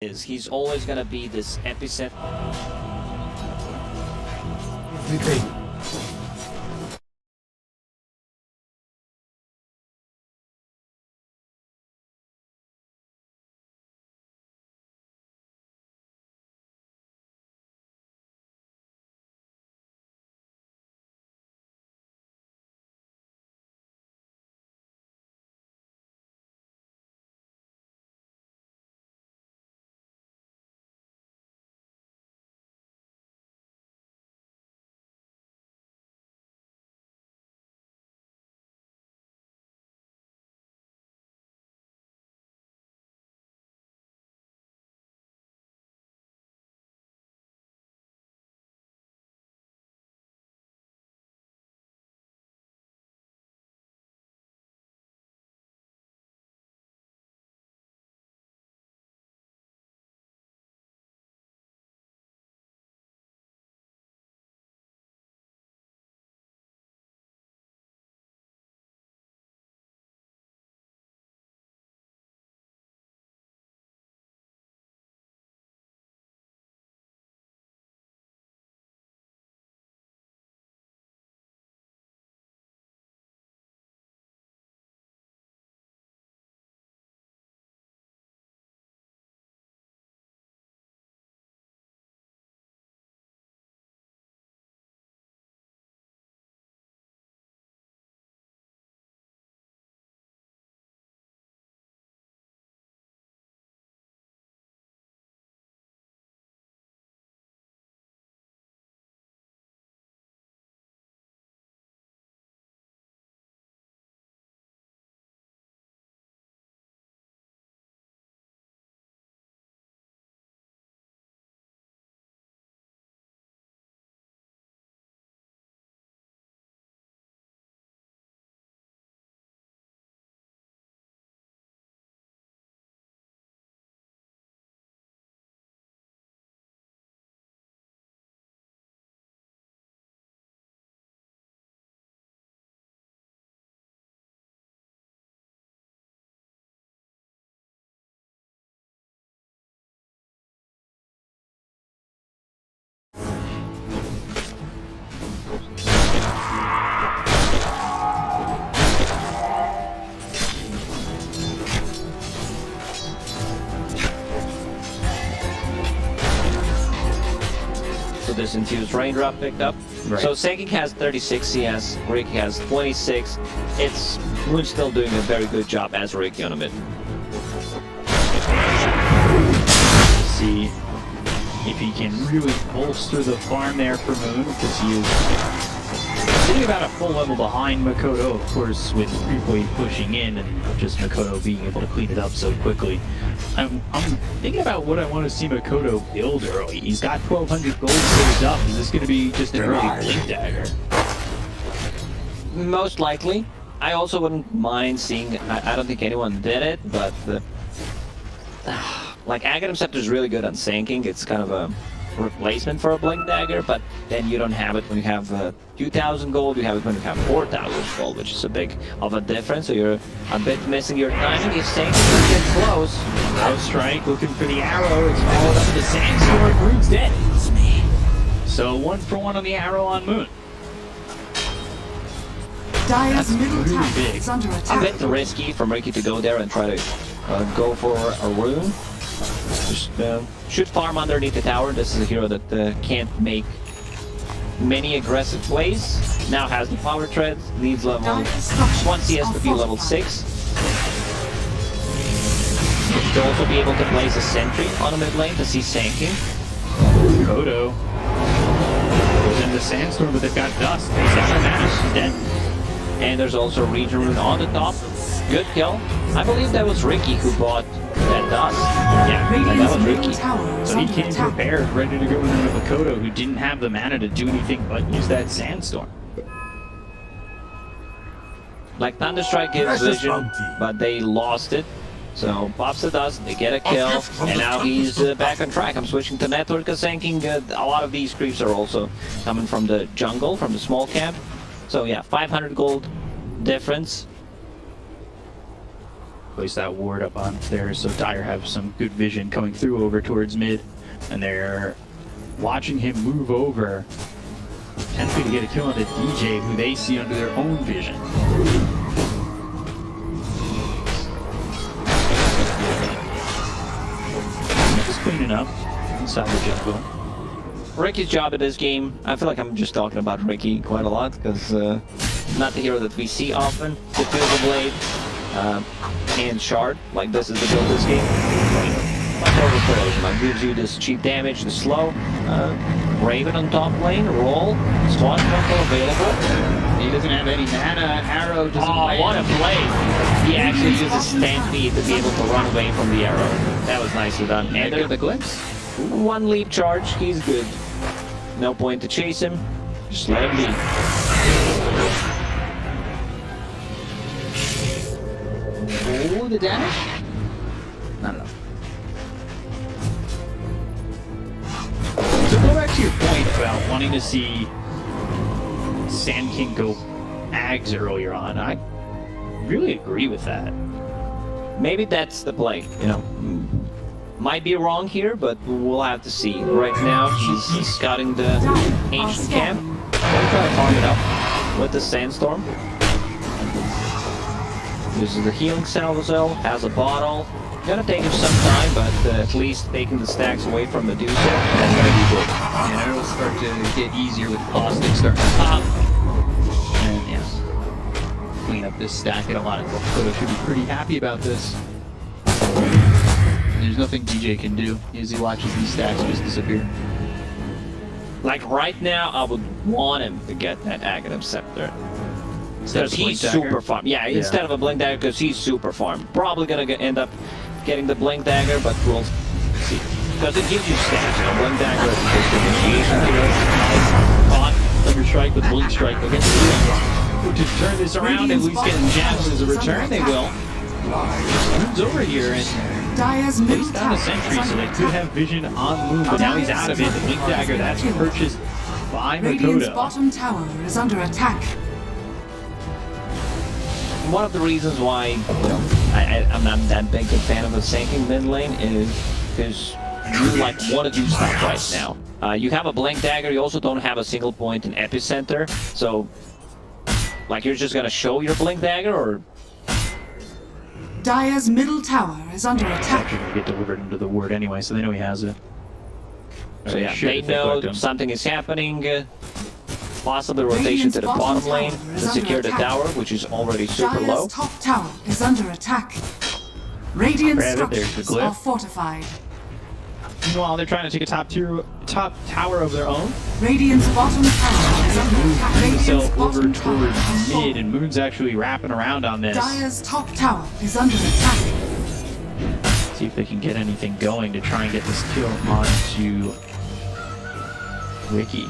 is he's always gonna be this epicenter. This infused raindrop picked up. Right. So Sekic has 36 CS, Ricky has 26. It's Moon still doing a very good job as Ricky on a mid. See if he can really bolster the farm there for Moon, because he is sitting about a full level behind Makoto, of course, with Freeway pushing in and just Makoto being able to clean it up so quickly. I'm thinking about what I want to see Makoto build early. He's got 1,200 gold saved up. Is this going to be just an early Blink Dagger? Most likely. I also wouldn't mind seeing, I don't think anyone did it, but like Aghanim Scepter is really good on sinking. It's kind of a replacement for a Blink Dagger, but then you don't have it when you have 2,000 gold, you have it when you have 4,000 gold, which is a big of a difference, so you're a bit missing your timing. If sinking can get close. Low strike, looking for the arrow, it's followed up with the sandstorm, Moon's dead. So 1 for 1 on the arrow on Moon. Dire's middle really tower big. is under A attack. bit risky for Ricky to go there and try to go for a rune. Just should farm underneath the tower. This is a hero that can't make many aggressive plays. Now has the power treads, needs level 1 CS to be level 6. To also be able to place a sentry on the mid lane to see sinking. Makoto goes into Sandstorm, but they've got Dust. He's got her mana, she's dead. And there's also a Region Rune on the top. Good kill. I believe that was Ricky who bought that Dust. Yeah, and that was Ricky. so he came prepared, ready to go in with Makoto, who didn't have the mana to do anything but use that Sandstorm. Like Thunderstrike gives vision, but they lost it. So pops the dust, they get a kill, and now he's back on track. I'm switching to network sinking. A lot of these creeps are also coming from the jungle, from the small camp. So yeah, 500 gold difference. place that ward up on there, so Dire have some good vision coming through over towards mid, and they're watching him move over, potentially to get a kill on the DJ, who they see under their own vision. Just cleaning up inside the jungle. Ricky's job in this game, I feel like I'm just talking about Ricky quite a lot, because not the hero that we see often. Diffusal Blade and Shard, like this is the build this game. Much overcorrosion, like gives you this cheap damage, the slow. Raven on top lane, roll, Swashbuckle available. He doesn't have any mana, arrow doesn't land. What a play! He actually uses Stampede to be able to run away from the arrow. That was nicely done. And there's the glimpse. One leap charge, he's good. No point to chase him, just let him be. Oh, the damage? Not enough. So go back to your point about wanting to see Sand King go Ags earlier on. I really agree with that. Maybe that's the play, you know. Might be wrong here, but we'll have to see. Right now, he's scouting the ancient camp. Gonna try to farm it up with the sandstorm. Uses the healing salvo, has a bottle. Gonna take him some time, but at least taking the stacks away from Medusa, that's gonna be good. And it'll start to get easier with caustic starting to pop. And yeah, clean up this stack. And a lot of Dakota should be pretty happy about this. There's nothing DJ can do as he watches these stacks just disappear. Like right now, I would want him to get that Aghanim Scepter. Because he's super farm. Yeah, instead of a Blink Dagger, because he's super farm. Probably gonna end up getting the Blink Dagger, but we'll see. Because it gives you stats, you know, Blink Dagger is just initiation, you know. Caught Thunder Strike with Blink Strike. They'll get to turn this around, at least getting jabs as a return, they will. Moon's over here, and he's down a sentry, so they could have vision on Moon, but now he's out of it. The Blink Dagger, that's purchased by Radiant's Makoto. bottom tower is under attack. One of the reasons why, you know, I'm not that big a fan of a sinking mid lane is because you like want to do stuff right now. You have a Blink Dagger, you also don't have a single point in Epicenter, so like you're just gonna show your Blink Dagger, or Dire's middle tower is under It's attack. actually going to get delivered into the ward anyway, so they know he has it. so Or yeah, should they if collect know him. something is happening. Possible rotation to the bottom lane to secure the tower, which is already super low. Dire's top tower is under attack. Radiant Grab it, there's the structures glyph. are fortified. Meanwhile, they're trying to take a top tower of their own. Radiant's bottom tower is under attack. Moving Radiant's himself over bottom tower towards has mid, fallen. and Moon's actually wrapping around on this. Dire's top tower is under attack. See if they can get anything going to try and get this kill onto Ricky.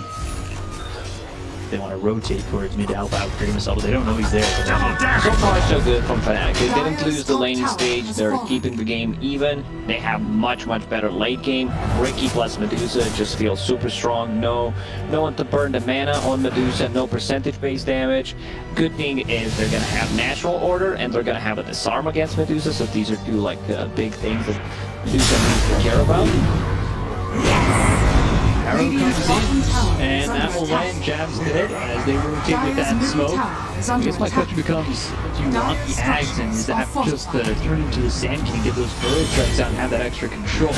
They want to rotate towards mid to help out create himself, but they don't know he's there. So far, so good from FNATIC. They didn't lose the laning stage. They're keeping the game even. They have much better late game. Ricky plus Medusa just feels super strong. No one to burn the mana on Medusa. No percentage-based damage. Good thing is they're gonna have natural order and they're gonna have a disarm against Medusa. So these are two like big things that Medusa needs to care about. Arrow Radiant's comes bottom in, tower and is that under will attack. land jabs to hit as they rotate with Dire's that middle smoke. tower is I under guess my attack. question becomes, do you want the Dire's Ags, and is that structures are just to turn into the Sand King, get those burrow strikes out, and have that extra control?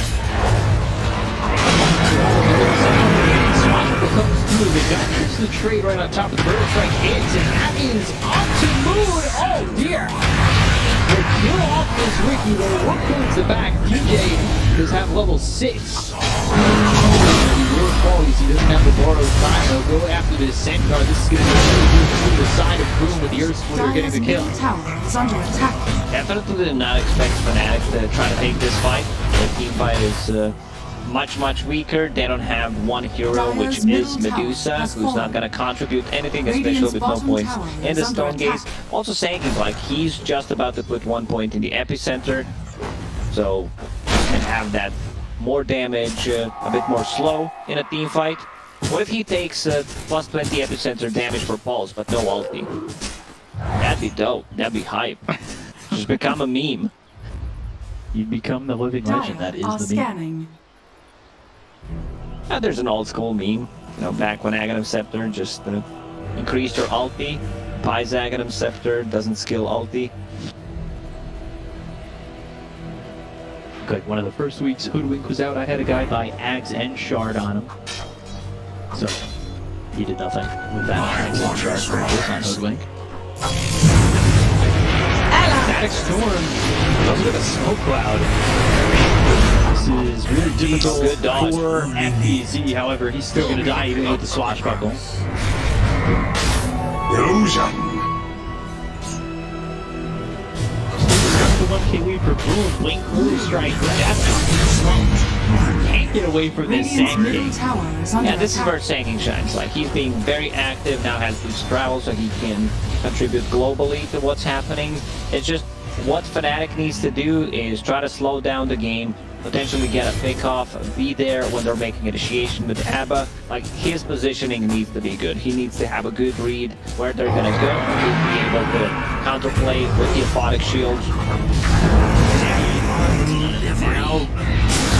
Swashbuckle comes through. They got the trade right on top of the bird strike hits, and that means onto Moon. Oh dear! They kill off this Ricky. They work towards the back. DJ does have level 6. Real qualities. He doesn't have the borrowed time. They'll go after this Centaur. This is going to be really to the side of Boom with the Earth Splitter getting Dire's the kill. middle tower is under attack. Definitely did not expect FNATIC to try to take this fight. The team fight is much weaker. They don't have one hero, which is Medusa, who's not going to contribute anything, especially with no points in the Stone Gaze. Also saying like he's just about to put 1 point in the Epicenter, so he can have that more damage, a bit more slow in a team fight. What if he takes plus 20 Epicenter damage per pulse, but no ulti? That'd be dope. That'd be hype. Just become a meme. You become the living legend. That Dire is are the meme. scanning. There's an old school meme, you know, back when Aghanim Scepter just increased your ulti, buys Aghanim Scepter, doesn't skill ulti. Good. One of the first weeks Hoodwink was out, I had a guy buy Ags and Shard on him. So, he did nothing with that Ags and Shard purchase on Hoodwink. Static Storm goes with a smoke cloud. This is really difficult Good dodge. for FPZ, however, he's still going to die even with the swashbuckle. Illusion. The 1K lead for Boom, Blink, Blue Strike, can't get away from this Radiant's Sand middle King. tower is under Yeah, this is attack. where Sand King shines. Like, he's being very active, now has boost travel, so he can contribute globally to what's happening. It's just, what FNATIC needs to do is try to slow down the game, potentially get a pick off, be there when they're making initiation with ABBA. Like, his positioning needs to be good. He needs to have a good read where they're gonna go, and be able to counterplay with the aphotic shield. Now,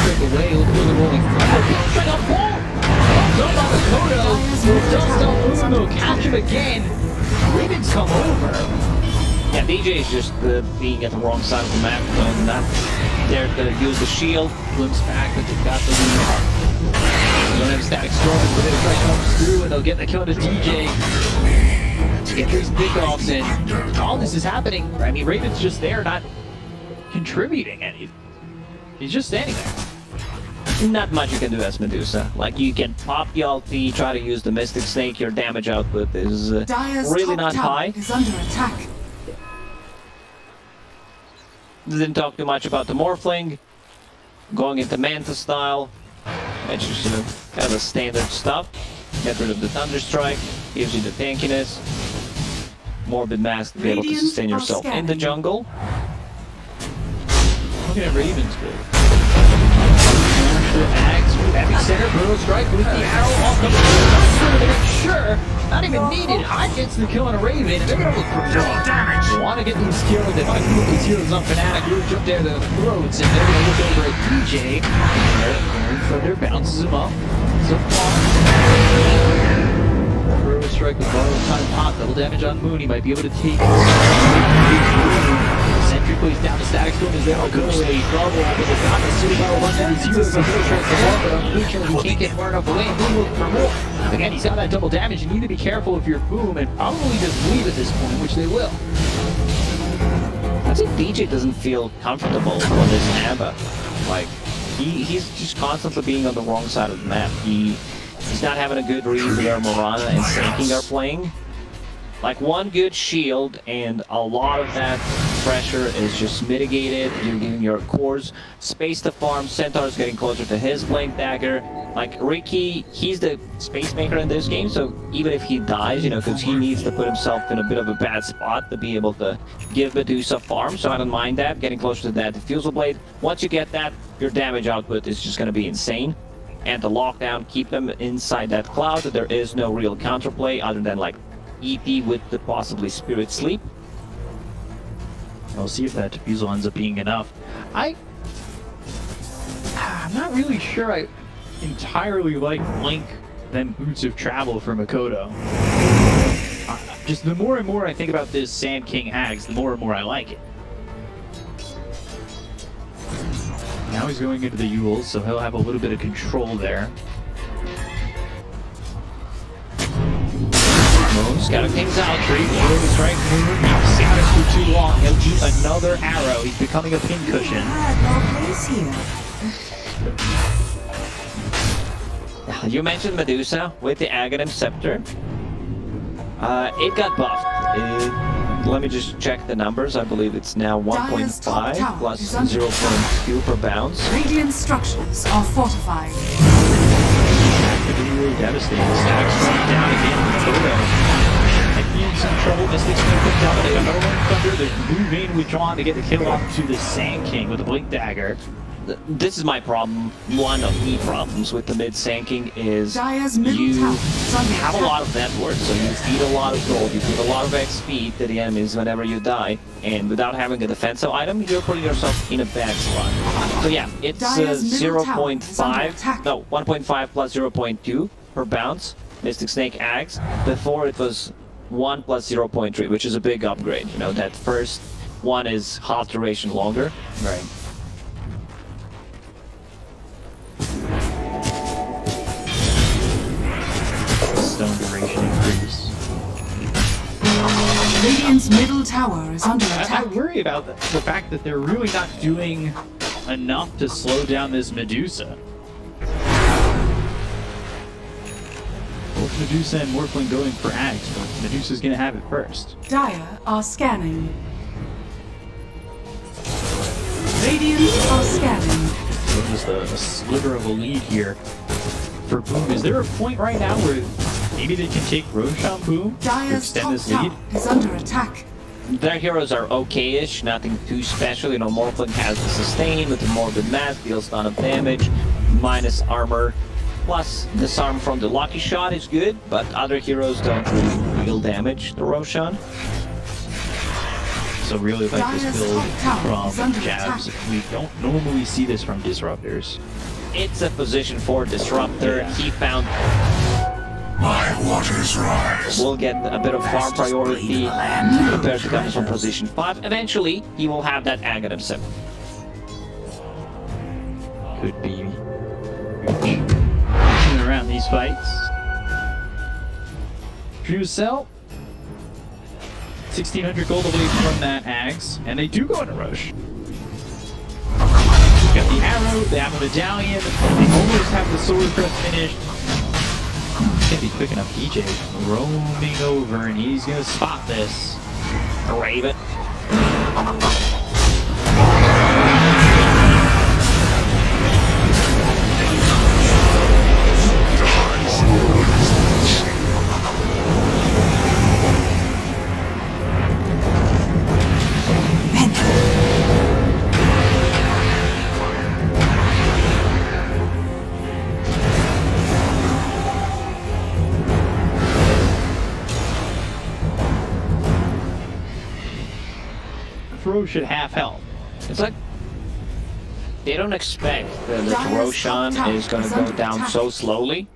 Straight away, look for the rolling flag. Straight up ball! Up on the Kodo. Dust up Boom, will catch him again. Ravens come over. Yeah, DJ is just being at the wrong side of the map, and not there to use the shield. Glimpse back, but they've got the lead. Don't have Static Storm, but they try to come through, and they'll get the kill to DJ. To get these pickoffs, and all this is happening. I mean, Raven's just there, not contributing anything. He's just standing there. Not much you can do as Medusa. Like, you can pop the ulti, try to use the Mystic Snake, your damage output is Dire's really top not tower high. is under attack. Didn't talk too much about the Morphling. Going into Manta style. That's just kind of the standard stuff. Get rid of the Thunderstrike, gives you the tankiness. Morbid Mask to be able to Radiant sustain are yourself in the scanning. jungle. Looking at Raven's build. Ags, Epic Center, Brutal Strike with the arrow off the not to make sure. Not even needed. Hyde gets the kill on a Raven. They're gonna look for more damage. They want to get these kills. They might put these heroes on FNATIC. Really jump there to the throats, and they're gonna look over at DJ. Thunder bounces him up. So far. Brutal Strike with borrowed time pop. Double damage on Moon. He might be able to take Sentry plays down the Static Storm is there. Trouble, but it's not the city battle run down these heroes. So Brutal Strike the walk, but unfortunately he can't get far enough away. Moon looking for more. Again, he's got that double damage. You need to be careful if you're Boom and probably just leave at this point, which they will. I think DJ doesn't feel comfortable on this ABBA. Like, he's just constantly being on the wrong side of the map. He's not having a good read where Morana and Sanking are playing. Like, one good shield and a lot of that pressure is just mitigated. You're giving your cores space to farm. Centaur's getting closer to his Blink Dagger. Like, Ricky, he's the space maker in this game, so even if he dies, you know, because he needs to put himself in a bit of a bad spot to be able to give Medusa farm, so I don't mind that. Getting closer to that Diffusal Blade. Once you get that, your damage output is just going to be insane. And the lockdown, keep them inside that cloud. There is no real counterplay other than, like, EP with the possibly Spirit Sleep. We'll see if that Diffusal ends up being enough. I'm not really sure I entirely like Blink than Boots of Travel for Makoto. Just the more and more I think about this Sand King Ags, the more and more I like it. Now he's going into the Yules, so he'll have a little bit of control there. Scouting things out. Strike Moon. Scouted for too long. He'll shoot another arrow. He's becoming a pincushion. You mentioned Medusa with the Aghanim Scepter. It got buffed. Let me just check the numbers. I believe it's now 1.5 plus 0.2 per bounce. Radiant structures are fortified. Could be really devastating. Static Storm down again. Makoto. In some trouble. Mystic Snake comes down. They got another one Thunder. They're moving, withdrawn to get the kill off to the Sand King with the Blink Dagger. this is my problem. One of the problems with the mid sanking is Dire's middle you tower is under have a attack. lot of net worth, so you feed a lot of gold, you put a lot of XP to the enemies whenever you die, and without having a defensive item, you're putting yourself in a bad spot. So yeah, it's Dire's middle tower is under 0.5, attack. no, 1.5 plus 0.2 per bounce, Mystic Snake Axe. Before it was 1 plus 0.3, which is a big upgrade. You know, that first one is half duration longer. Right. Stone duration increase. Radiant's middle tower is under I attack. worry about the fact that they're really not doing enough to slow down this Medusa. Both Medusa and Morphling going for Axe, but Medusa's gonna have it first. Dire are scanning. Radiant are scanning. So just a sliver of a lead here for Boom. Is there a point right now where maybe they can take Roshan Boom to Dire's extend top this lead? tower is under attack. Their heroes are okay-ish, nothing too special. You know, Morphling has the sustain with the Morbid Mask, deals a ton of damage, minus armor. Plus, disarm from the Lucky Shot is good, but other heroes don't really deal damage to Roshan. So really like Dire's this build top tower is from under Jabs. attack. We don't normally see this from Disruptors. It's a position for Disruptor. Yeah. He found My waters rise. will get a bit of farm priority compared to coming from position 5. Eventually, he will have that Aghanim Sim. Could be pushing around these fights. Drew Cell, 1,600 gold away from that Axe, and they do go in a rush. Got the arrow, they have a medallion, they almost have the sword crest finished. Can't be quick enough. EJ roaming over, and he's gonna spot this. Raven. Throw should half health. It's like they don't expect that Dire's Roshan top tower is going to is go under down attack. so slowly.